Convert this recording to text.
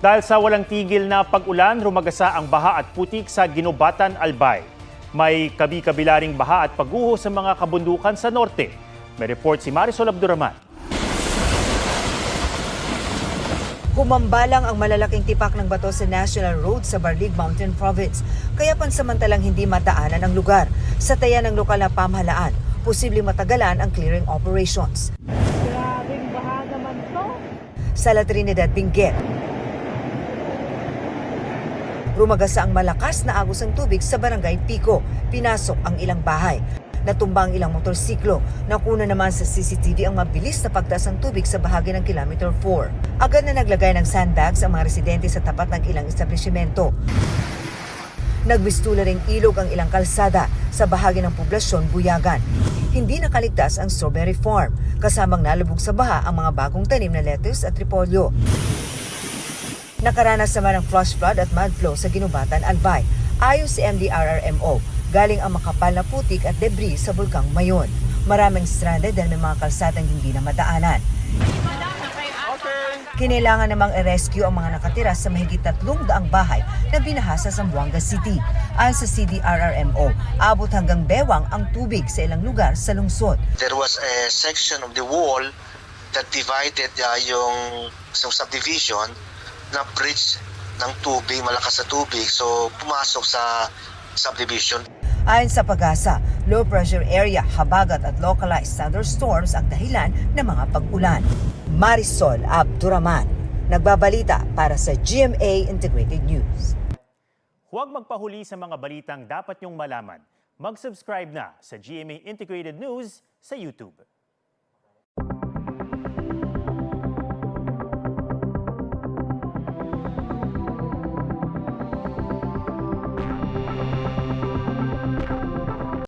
Dahil sa walang tigil na pag-ulan, rumagasa ang baha at putik sa Ginobatan, Albay. May kabi-kabila ring baha at pagguho sa mga kabundukan sa norte. May report si Marisol Abduraman. Humambalang ang malalaking tipak ng bato sa National Road sa Barlig Mountain Province, kaya pansamantalang hindi mataanan ang lugar. Sa taya ng lokal na pamahalaan, posibleng matagalan ang clearing operations. Grabing baha naman to. Sa La Trinidad, Benguet, rumagasa ang malakas na agos ng tubig sa Barangay Pico. Pinasok ang ilang bahay. Natumba ang ilang motorsiklo. Nakuna naman sa CCTV ang mabilis na pagtaas ng tubig sa bahagi ng Kilometer 4. Agad na naglagay ng sandbags ang mga residente sa tapat ng ilang establishmento. Nagbistula ring ilog ang ilang kalsada sa bahagi ng poblasyon Buyagan. Hindi nakaligtas ang strawberry farm, kasamang nalubog sa baha ang mga bagong tanim na lettuce at repolyo. Nakaranas naman ng flash flood at mud flow sa Ginobatan, Albay. Ayon sa MDRRMO, galing ang makapal na putik at debris sa Bulkang Mayon. Maraming stranded dahil may mga kalsadang hindi na madaanan. Kinailangan namang i-rescue ang mga nakatira sa mahigit 300 bahay na binaha sa Zamboanga City. Ayon sa CDRRMO, abot hanggang bewang ang tubig sa ilang lugar sa lungsod. There was a section of the wall that divided yung subdivision na bridge ng tubig, malakas na tubig, so pumasok sa subdivision. Ayon sa Pag-asa, low pressure area, habagat at localized thunderstorms ang dahilan ng mga pag-ulan. Marisol Abduraman, nagbabalita para sa GMA Integrated News. Huwag magpahuli sa mga balitang dapat niyong malaman. Mag-subscribe na sa GMA Integrated News sa YouTube.